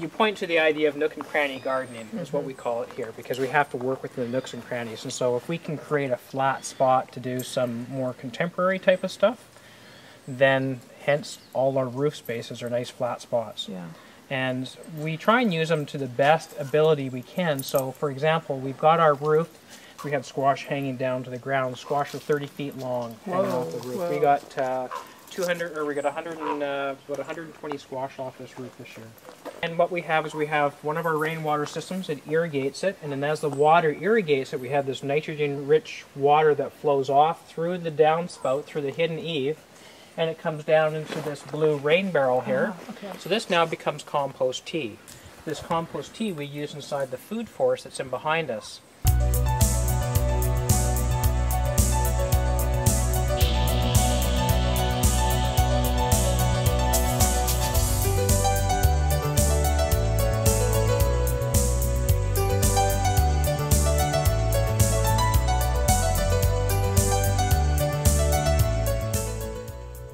You point to the idea of nook and cranny gardening, is what we call it here, because we have to work with the nooks and crannies. And so if we can create a flat spot to do some more contemporary type of stuff, then hence all our roof spaces are nice flat spots. Yeah. And we try and use them to the best ability we can. So for example, we've got our roof, we have squash hanging down to the ground. Squash are 30 feet long hanging off the roof. We got 120 squash off this roof this year. And what we have is we have one of our rainwater systems that irrigates it, and then as the water irrigates it, we have this nitrogen-rich water that flows off through the downspout, through the hidden eave, and it comes down into this blue rain barrel here. Okay. So this now becomes compost tea. This compost tea we use inside the food forest that's in behind us.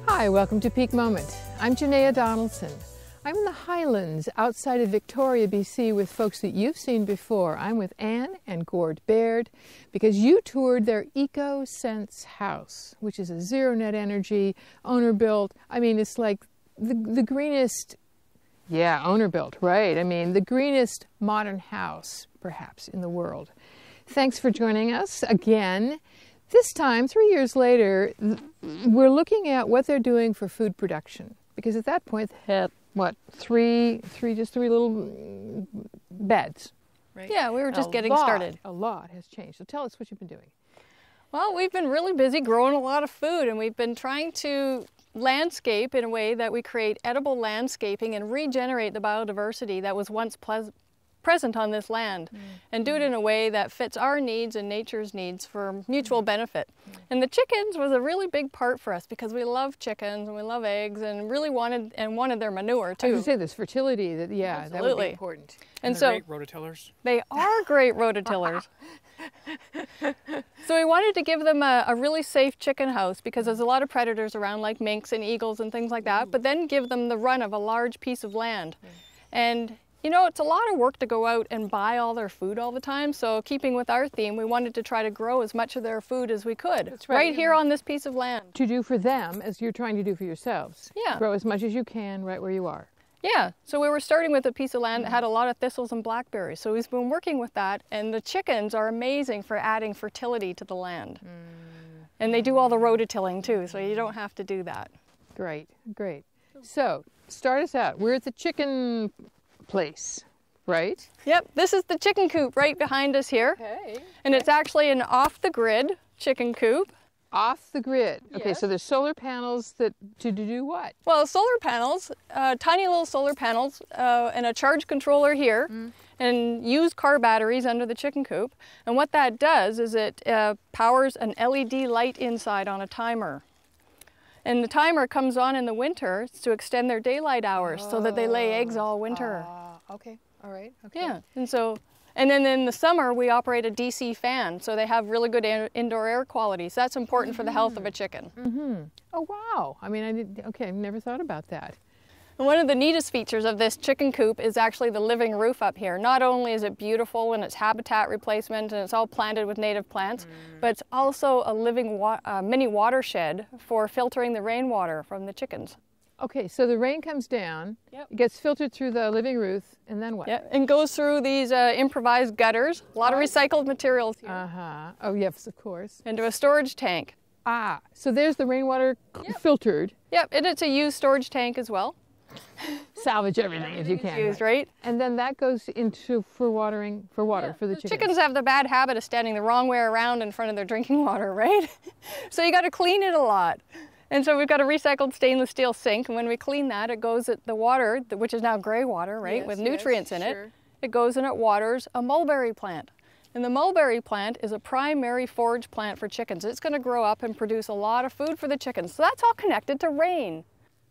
Hi, welcome to Peak Moment. I'm Janaea Donaldson. I'm in the Highlands outside of Victoria, BC with folks that you've seen before. I'm with Anne and Gord Baird because you toured their EcoSense house, which is a zero net energy, owner built. I mean, it's like the greenest, owner built, right? I mean, the greenest modern house, perhaps, in the world. Thanks for joining us again. This time, 3 years later, we're looking at what they're doing for food production. Because at that point, they had, what, three little beds, right? Yeah, we were just getting started. A lot has changed. So tell us what you've been doing. Well, we've been really busy growing a lot of food, and we've been trying to landscape in a way that we create edible landscaping and regenerate the biodiversity that was once present on this land, and do it in a way that fits our needs and nature's needs for mutual benefit. And the chickens was a really big part for us because we love chickens and we love eggs and really wanted their manure too. I was going to say this fertility, that would be important. And so great rototillers. They are great rototillers. So we wanted to give them a really safe chicken house because there's a lot of predators around like minks and eagles and things like that, but then give them the run of a large piece of land. And you know, it's a lot of work to go out and buy all their food all the time, so keeping with our theme, we wanted to try to grow as much of their food as we could. That's right here on this piece of land. To do for them as you're trying to do for yourselves. Yeah. Grow as much as you can right where you are. Yeah, so we were starting with a piece of land that had a lot of thistles and blackberries, so we've been working with that, and the chickens are amazing for adding fertility to the land. And they do all the rototilling too, so you don't have to do that. Great, great. So, start us out. We're at the chicken place, right? Yep, this is the chicken coop right behind us here. Okay. And it's actually an off-the-grid chicken coop. Off the grid. Yes. Okay, so there's solar panels that to do what? Well, solar panels, tiny little solar panels, and a charge controller here, and used car batteries under the chicken coop. And what that does is it powers an LED light inside on a timer. And the timer comes on in the winter to extend their daylight hours so that they lay eggs all winter. Okay, all right. Okay. Yeah, and then in the summer we operate a DC fan, so they have really good indoor air quality. So that's important for the health of a chicken. Oh wow! I mean, I've never thought about that. And one of the neatest features of this chicken coop is actually the living roof up here. Not only is it beautiful and it's habitat replacement and it's all planted with native plants, but it's also a living mini watershed for filtering the rainwater from the chickens. Okay, so the rain comes down, it gets filtered through the living roof, and then what? Yeah, and goes through these improvised gutters, a lot of recycled materials here. Oh yes, of course. Into a storage tank. So there's the rainwater filtered. Yep, and it's a used storage tank as well. Salvage everything if you can. Used, right? And then that goes into for water for the chickens. Chickens have the bad habit of standing the wrong way around in front of their drinking water, right? So you got to clean it a lot. And so we've got a recycled stainless steel sink, and when we clean that, it goes at the water, which is now gray water, right, with nutrients in it. It goes and it waters a mulberry plant. And the mulberry plant is a primary forage plant for chickens. It's going to grow up and produce a lot of food for the chickens. So that's all connected to rain.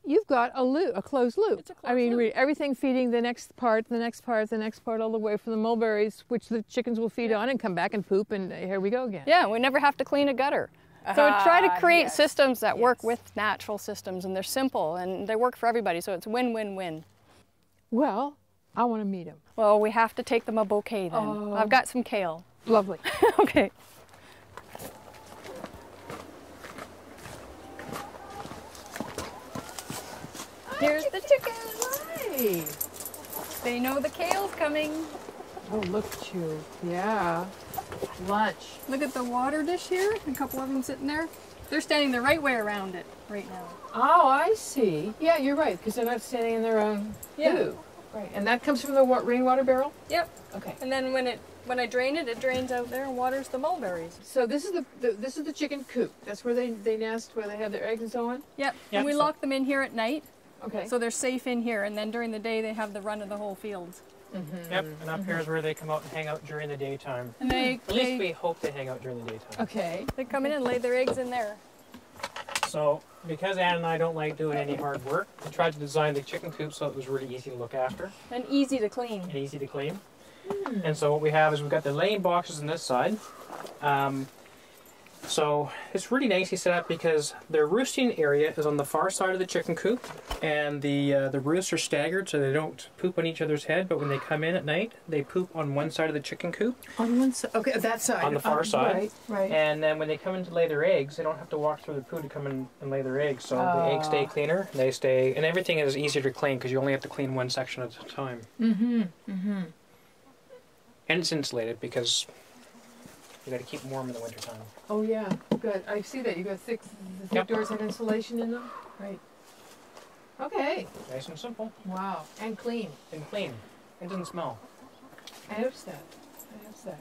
You've got a closed loop. It's a closed loop. Everything feeding the next part, the next part, the next part, all the way from the mulberries, which the chickens will feed on and come back and poop, and here we go again. Yeah, we never have to clean a gutter. So we try to create systems that work with natural systems, and they're simple and they work for everybody, so it's win-win-win. Well, I want to meet him. Well, we have to take them a bouquet then. Oh. I've got some kale. Lovely. Okay. Here's the chickens. Hey. They know the kale's coming. Oh, look at you. Yeah. Lunch. Look at the water dish here. A couple of them sitting there. They're standing the right way around it right now. Oh, I see. Yeah, you're right, because they're not standing in their own poo. Right. And that comes from the rainwater barrel? Yep. Okay. And then when I drain it, it drains out there and waters the mulberries. So this is this is the chicken coop. That's where they nest, where they have their eggs and so on? Yep. Yep, And we so- lock them in here at night, Okay. so they're safe in here. And then during the day, they have the run of the whole fields. Yep, and up here is where they come out and hang out during the daytime. And At least we hope they hang out during the daytime. Okay. they come in and lay their eggs in there. So, because Ann and I don't like doing any hard work, we tried to design the chicken coop so it was really easy to look after And easy to clean. and easy to clean. And so what we have is we've got the laying boxes on this side. So it's really nicely set up because their roosting area is on the far side of the chicken coop, and the roosts are staggered so they don't poop on each other's head. But when they come in at night, they poop on one side of the chicken coop, On one side. Okay, that side. on the far side. Right, right. And then when they come in to lay their eggs, they don't have to walk through the poo to come in and lay their eggs. So the eggs stay cleaner. They stay, and everything is easier to clean because you only have to clean one section at a time. Mm-hmm. Mm-hmm. And it's insulated because you got to keep them warm in the wintertime. Oh yeah, good. I see that. You got the thick Yep. doors have insulation in them. Right. Okay. Nice and simple Wow. And clean. and clean. It doesn't smell. I noticed that. I noticed that.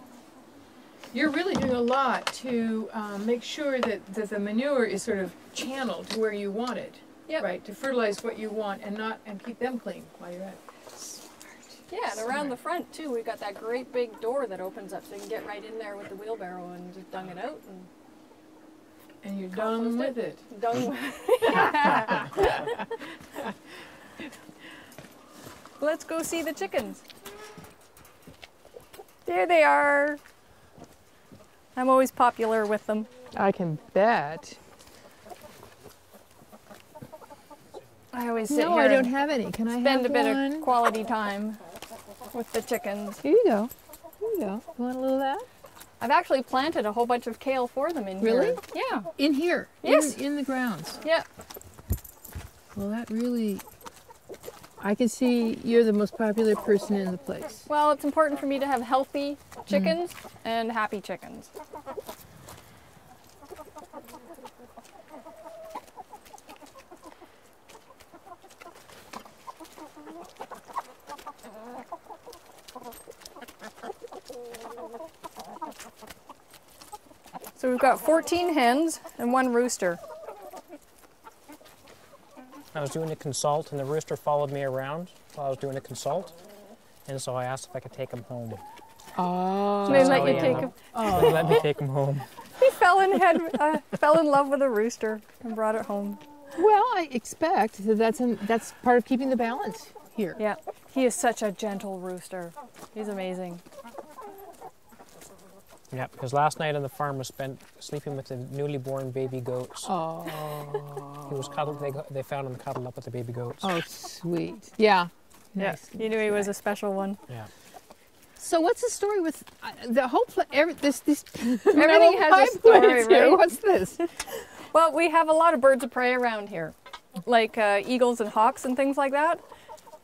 You're really doing a lot to make sure that the manure is sort of channeled to where you want it. Yep. Right. To fertilize what you want and keep them clean while you're at it. Yeah, and around the front too, we've got that great big door that opens up so you can get right in there with the wheelbarrow and just dung it out and And you're done Compost with it. dung with Let's go see the chickens. There they are. I'm always popular with them. I can bet. I always sit No, here I don't and have any. Can I spend have a bit one? of quality time with the chickens. Here you go. Here you go. You want a little of that? I've actually planted a whole bunch of kale for them in Really? here. Yeah. In here? Yes. In the grounds? Yeah. Well, that really... I can see you're the most popular person in the place. Well, it's important for me to have healthy chickens and happy chickens. So we've got 14 hens and 1 rooster. I was doing a consult, and the rooster followed me around while I was doing a consult, and so I asked if I could take him home. Oh. They that's let how you he take ended him. up. They let me take him home. He fell in love with a rooster and brought it home. Well, I expect that that's part of keeping the balance here. Yeah, he is such a gentle rooster. He's amazing. Yeah, because last night on the farm was spent sleeping with the newly born baby goats. Oh. He was cuddled. They found him cuddled up with the baby goats. Oh, sweet. Yeah. Nice. You knew he was a special one. Yeah. So what's the story with the whole this Everything has a story, right? What's this? Well, we have a lot of birds of prey around here, like eagles and hawks and things like that.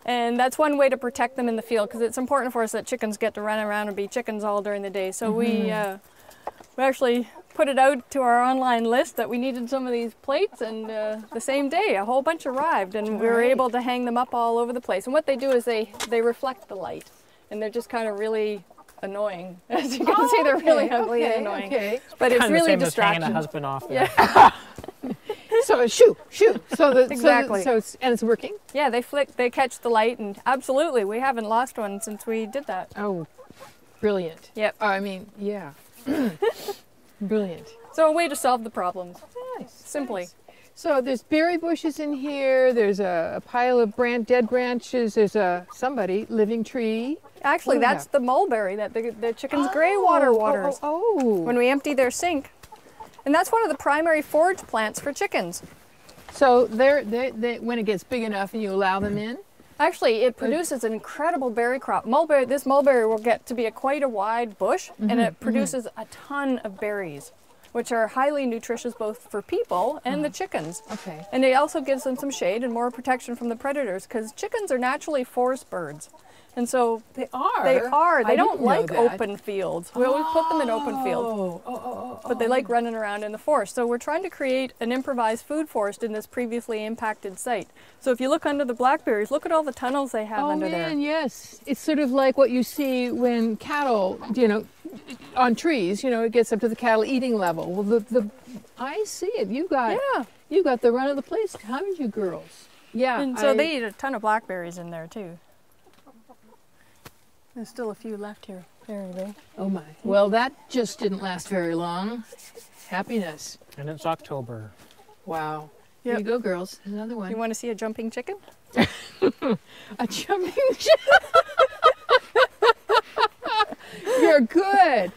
And that's one way to protect them in the field, because it's important for us that chickens get to run around and be chickens all during the day. So we actually put it out to our online list that we needed some of these plates, and the same day a whole bunch arrived, and we were able to hang them up all over the place. And what they do is they reflect the light, and they're just kind of really annoying. As you can see, they're really ugly and annoying. Okay. But it's Kind of really the same as hanging distracting. a husband off there. Yeah. So shoot. Exactly. So it's working. Yeah, they catch the light, and absolutely, we haven't lost one since we did that. Oh, brilliant. Yep. I mean, yeah. Brilliant. So a way to solve the problems, Nice. simply. Nice. So there's berry bushes in here. There's a pile of dead branches. There's a living tree. Actually, What do we that's have? the mulberry that the chickens' gray water waters Oh. when we empty their sink. And that's one of the primary forage plants for chickens. So they when it gets big enough and you allow them in, Actually, it produces an incredible berry crop. This mulberry will get to be quite a wide bush, and it produces a ton of berries, which are highly nutritious both for people and the chickens. Okay. And it also gives them some shade and more protection from the predators, because chickens are naturally forest birds. And so They are? they are. They I don't didn't know like that. open fields. We always put them in open fields. But they like running around in the forest. So we're trying to create an improvised food forest in this previously impacted site. So if you look under the blackberries, look at all the tunnels they have under there. Yes. It's sort of like what you see when cattle, you know, on trees, you know, it gets up to the cattle eating level. Well, I see it. You got the run of the place, haven't you, girls? Yeah. And so they eat a ton of blackberries in there too. There's still a few left here. There you go. Oh my. Well, that just didn't last very long. Happiness. And it's October. Wow. Yep. Here you go, girls. Another one. You want to see a jumping chicken? A jumping chicken. You're good.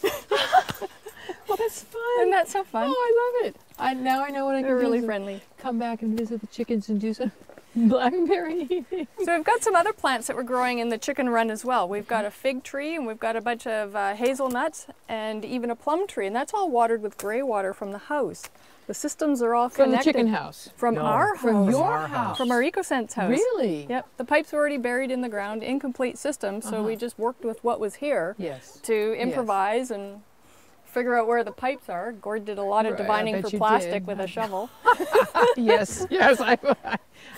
Well, that's fun. Isn't that so fun? Oh, I love it. Now I know what I can They're do. really is friendly. Come back and visit the chickens and do some blackberry eating. So we've got some other plants that we're growing in the chicken run as well. We've got a fig tree, and we've got a bunch of hazelnuts, and even a plum tree, and that's all watered with gray water from the house. The systems are all From connected. the chicken house. From No, our house. From your our house. house. From our EcoSense house. Really? Yep. The pipes were already buried in the ground, incomplete system, so we just worked with what was here Yes. to improvise and figure out where the pipes are. Gord did a lot of Right, I divining bet for you plastic did. with a shovel. Yes. Yes. I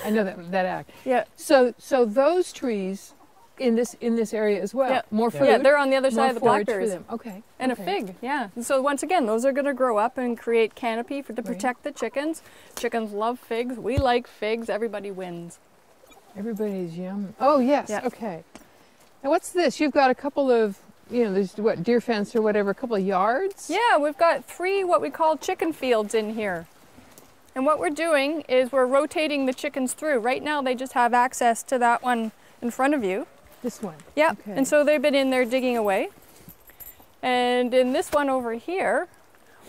know that act. Yeah. So those trees in this area as well. Yeah. More food. Yeah, they're on the other side more of the forage for blackberries. them. Okay. And okay. a fig, yeah. And so once again, those are going to grow up and create canopy to protect the chickens. Chickens love figs. We like figs. Everybody wins. Everybody's yum. Oh yes. Yeah. Okay. Now what's this? You've got a couple of, you know, there's what, deer fence or whatever, a couple of yards. Yeah, we've got 3 what we call chicken fields in here. And what we're doing is we're rotating the chickens through. Right now they just have access to that one in front of you. This one. Yeah, Okay. and so they've been in there digging away. And in this one over here,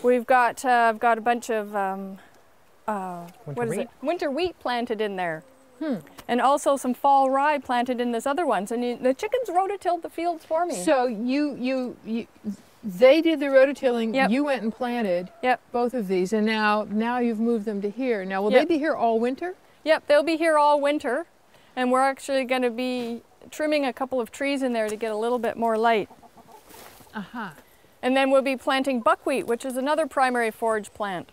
we've got I've got a bunch of what is wheat? it? Winter wheat planted in there. And also some fall rye planted in this other ones. And the chickens rototilled the fields for me. So they did the rototilling. Yep. You went and planted. Yep. Both of these, and now you've moved them to here. Now, will Yep. they be here all winter? Yep, they'll be here all winter. And we're actually going to be trimming a couple of trees in there to get a little bit more light. Uh-huh. And then we'll be planting buckwheat, which is another primary forage plant.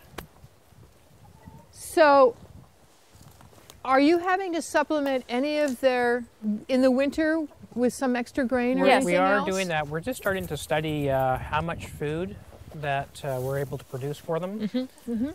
So, are you having to supplement any of their in the winter with some extra grain or Yes. We anything are else? doing that. We're just starting to study how much food that we're able to produce for them.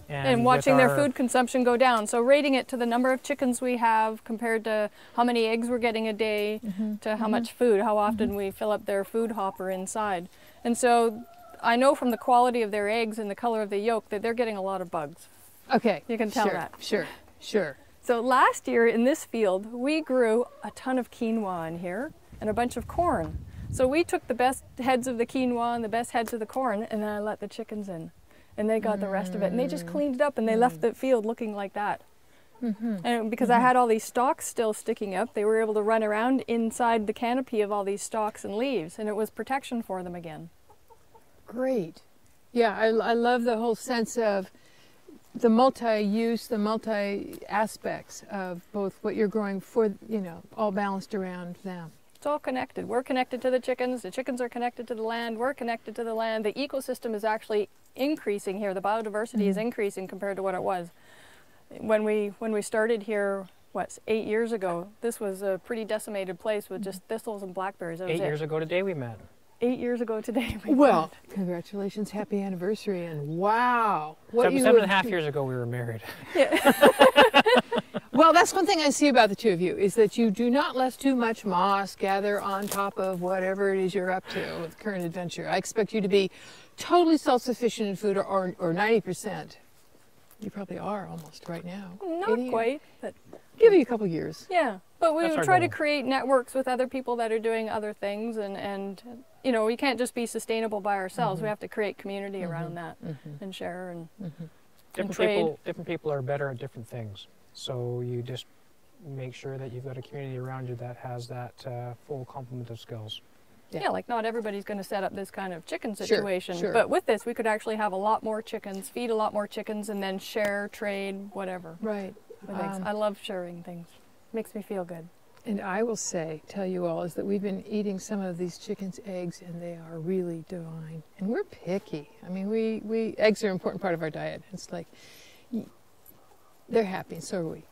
And with watching their our- food consumption go down. So rating it to the number of chickens we have compared to how many eggs we're getting a day to how much food, how often we fill up their food hopper inside. And so I know from the quality of their eggs and the color of the yolk that they're getting a lot of bugs. Okay. You can tell sure, that. Sure. So last year in this field, we grew a ton of quinoa in here and a bunch of corn. So we took the best heads of the quinoa and the best heads of the corn, and then I let the chickens in. And they got the rest of it. And they just cleaned it up, and they left the field looking like that. And because I had all these stalks still sticking up, they were able to run around inside the canopy of all these stalks and leaves, and it was protection for them again. Great. Yeah, I love the whole sense of the multi-use, the multi-aspects of both what you're growing for, you know, all balanced around them. It's all connected. We're connected to the chickens are connected to the land, we're connected to the land. The ecosystem is actually increasing here. The biodiversity is increasing compared to what it was. When we started here, 8 years ago, this was a pretty decimated place with just thistles and blackberries. That was 8 years ago today we met. 8 years ago today. Well, congratulations, happy anniversary, and wow. Seven and a half years ago we were married. Well, that's one thing I see about the two of you, is that you do not let too much moss gather on top of whatever it is you're up to with current adventure. I expect you to be totally self-sufficient in food, or 90%. You probably are almost right now. Not 80? quite, but Give you a couple years. yeah. But we That's our try to goal. create networks with other people that are doing other things, and you know, we can't just be sustainable by ourselves. We have to create community around that and share and trade. Different people are better at different things. So make sure that you've got a community around you that has that full complement of skills. Yeah, like not everybody's going to set up this kind of chicken Sure, situation. sure. But with this, we could actually have a lot more chickens, feed a lot more chickens, and then share, trade, whatever. Right. With eggs. I love sharing things. Makes me feel good. And I will tell you all, is that we've been eating some of these chickens' eggs, and they are really divine. And we're picky. I mean, eggs are an important part of our diet. It's like, they're happy, and so are we.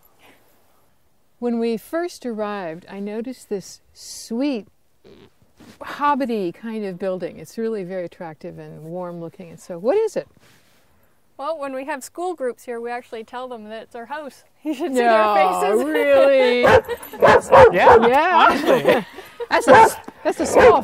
When we first arrived, I noticed this sweet, hobbity kind of building. It's really very attractive and warm looking. And so, what is it? Well, when we have school groups here, we actually tell them that it's our house. You should see their faces. Really? Yeah, honestly. That's a small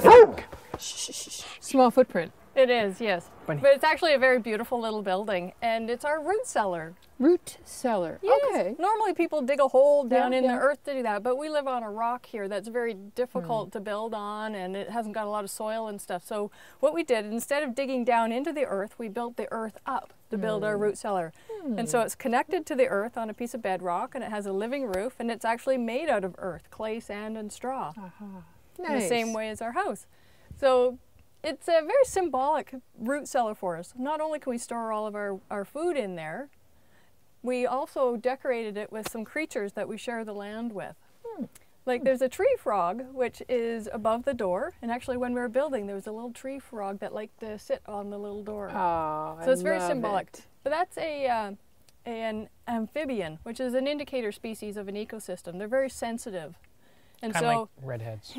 footprint. It is, yes. Bunny. But it's actually a very beautiful little building, and it's our root cellar. Root cellar. Yes. Okay. Normally people dig a hole down in yeah. the earth to do that, but we live on a rock here that's very difficult to build on, and it hasn't got a lot of soil and stuff. So what we did, instead of digging down into the earth, we built the earth up to build our root cellar. And so it's connected to the earth on a piece of bedrock, and it has a living roof, and it's actually made out of earth, clay, sand, and straw. Nice. In the same way as our house. So it's a very symbolic root cellar for us. Not only can we store all of our food in there, we also decorated it with some creatures that we share the land with. Like there's a tree frog, which is above the door, and actually when we were building there was a little tree frog that liked to sit on the little door. Oh, So it's very love symbolic. it. But that's an amphibian, which is an indicator species of an ecosystem. They're very sensitive. And Kind of so like redheads.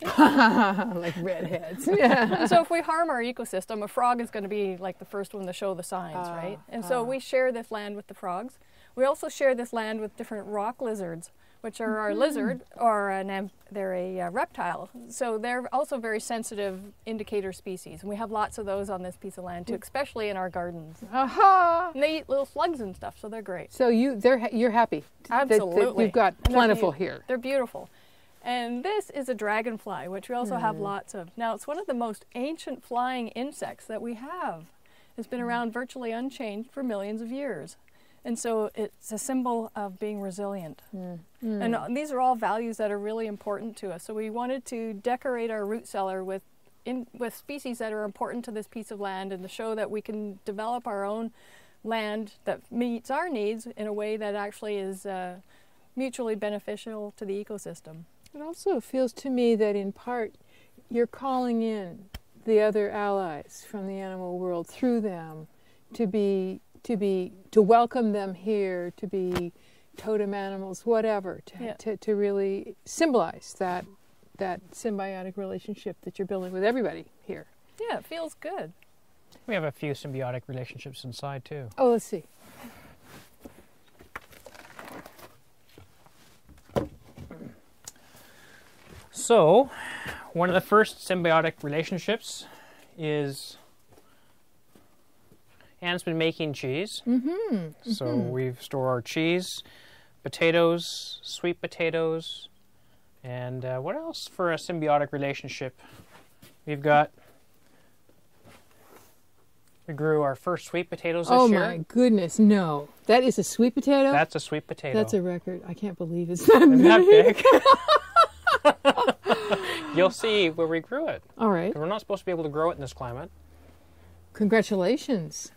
Like redheads. Yeah. And so if we harm our ecosystem, a frog is going to be like the first one to show the signs, right? And so we share this land with the frogs. We also share this land with different rock lizards, which are our lizard, or they're a reptile. So they're also very sensitive indicator species. And we have lots of those on this piece of land too, especially in our gardens. Aha! And they eat little slugs and stuff, so they're great. So you're happy. that Absolutely. you've got And they're plentiful beautiful. here. They're beautiful. And this is a dragonfly, which we also have lots of. Now, it's one of the most ancient flying insects that we have. It's been around virtually unchanged for millions of years. And so it's a symbol of being resilient. And these are all values that are really important to us. So we wanted to decorate our root cellar with species that are important to this piece of land, and to show that we can develop our own land that meets our needs in a way that actually is mutually beneficial to the ecosystem. It also feels to me that in part you're calling in the other allies from the animal world through them to welcome them here, to be totem animals, whatever, to really symbolize that symbiotic relationship that you're building with everybody here. Yeah, it feels good. We have a few symbiotic relationships inside too. Oh, let's see. So, one of the first symbiotic relationships is Anne's been making cheese. So we store our cheese, potatoes, sweet potatoes, and what else for a symbiotic relationship? We grew our first sweet potatoes this year. Oh my goodness, no. That is a sweet potato? That's a sweet potato. That's a record. I can't believe it's that Isn't that big. big? You'll see where we grew it. All right. We're not supposed to be able to grow it in this climate. Congratulations.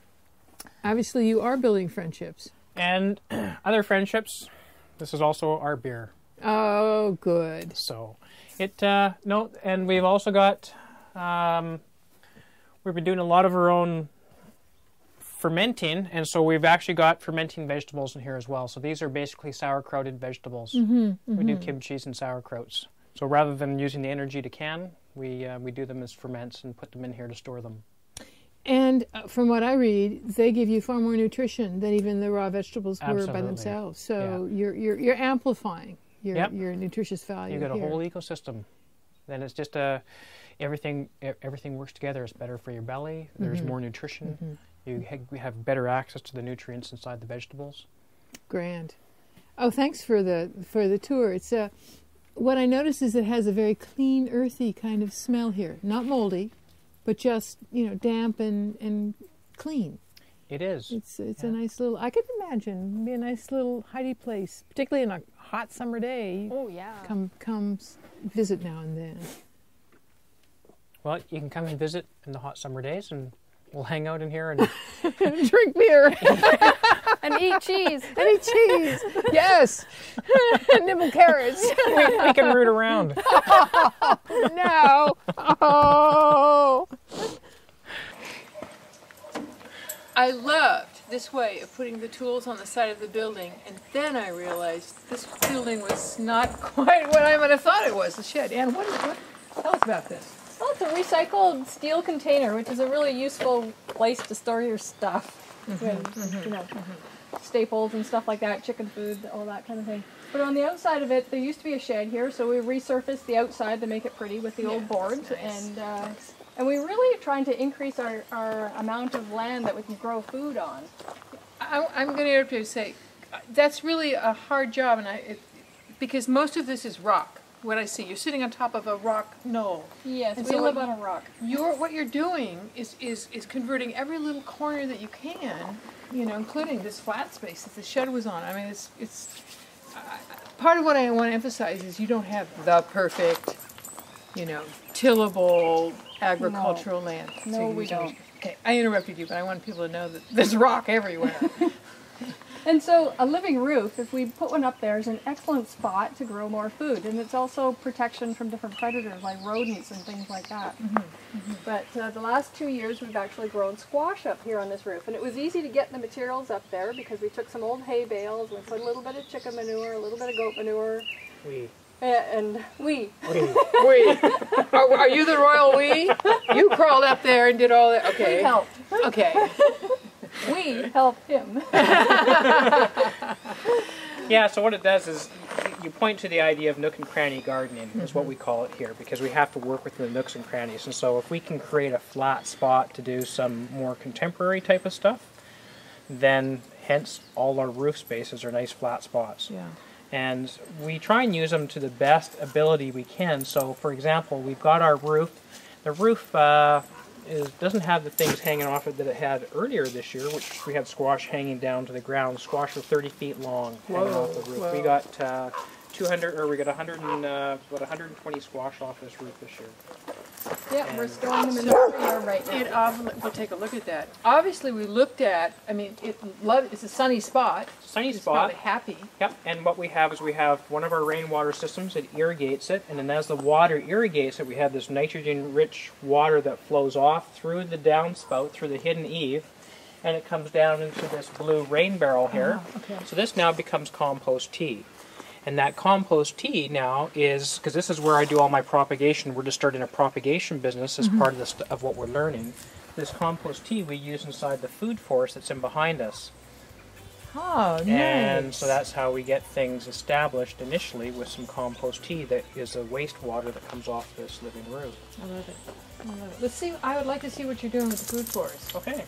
Obviously, you are building friendships. And other friendships, this is also our beer. Oh, good. So, and we've also got, we've been doing a lot of our own fermenting, and so we've actually got fermenting vegetables in here as well. So these are basically sauerkrauted vegetables. We do kimchis and sauerkrauts. So rather than using the energy to can, we do them as ferments and put them in here to store them. And from what I read, they give you far more nutrition than even the raw vegetables were by Absolutely. themselves. So you're amplifying your Yep. your nutritious value. You've got a here. whole ecosystem. Then it's just everything works together. It's better for your belly. There's more nutrition. You have better access to the nutrients inside the vegetables. Grand. Oh, thanks for the tour. It's what I noticed is it has a very clean, earthy kind of smell here. Not moldy, but just damp and clean. It is. It's a nice little. I could imagine it'd be a nice little hidey place, particularly in a hot summer day, Oh, yeah. come visit now and then. Well, you can come and visit in the hot summer days, and we'll hang out in here and Drink beer. And eat cheese. And eat cheese. Yes. Nibble carrots. we can root around. No. Oh. I loved this way of putting the tools on the side of the building, and then I realized this building was not quite what I might have thought it was, the shed. Ann, what tell us about this? Well, it's a recycled steel container, which is a really useful place to store your stuff. You know, staples and stuff like that, chicken food, all that kind of thing. But on the outside of it, there used to be a shed here, so we resurfaced the outside to make it pretty with the old boards. Nice. And we really are trying to increase our amount of land that we can grow food on. I'm going to interrupt you and say that's really a hard job, and because most of this is rock. What I see, you're sitting on top of a rock knoll. Yes, And we so live on a rock. What you're doing is converting every little corner that you can, you know, including this flat space that the shed was on. I mean, it's part of what I want to emphasize is you don't have the perfect, you know, tillable agricultural land. No, you we use- don't. Okay, I interrupted you, but I want people to know that there's rock everywhere. And so a living roof, if we put one up there, is an excellent spot to grow more food. And it's also protection from different predators like rodents and things like that. But the last 2 years we've actually grown squash up here on this roof. And it was easy to get the materials up there because we took some old hay bales, we put a little bit of chicken manure, a little bit of goat manure. And we. Are you the royal we? You crawled up there and did all that. Okay. We helped. Okay. We helped him. Yeah, so what it does is you point to the idea of nook and cranny gardening is what we call it here, because we have to work with the nooks and crannies. And so if we can create a flat spot to do some more contemporary type of stuff, then hence all our roof spaces are nice flat spots. Yeah. And we try and use them to the best ability we can. So for example, we've got our roof. The roof doesn't have the things hanging off it that it had earlier this year, which we had squash hanging down to the ground. Squash are 30 feet long hanging off the roof. Whoa. We got 120 squash off this roof this year. Yeah, we're storing them in the freezer right now. We'll take a look at that. Obviously, we looked at. I mean, it's a sunny spot. Sunny It's spot. probably happy. Yep, and what we have is we have one of our rainwater systems that irrigates it, and then as the water irrigates it, we have this nitrogen-rich water that flows off through the downspout, through the hidden eave, and it comes down into this blue rain barrel here. Okay. So this now becomes compost tea. And that compost tea now is, because this is where I do all my propagation, we're just starting a propagation business as part of this, of what we're learning. This compost tea we use inside the food forest that's in behind us. Oh, nice. And so that's how we get things established initially with some compost tea that is a wastewater that comes off this living roof. I love it. Let's see. I would like to see what you're doing with the food forest. Okay.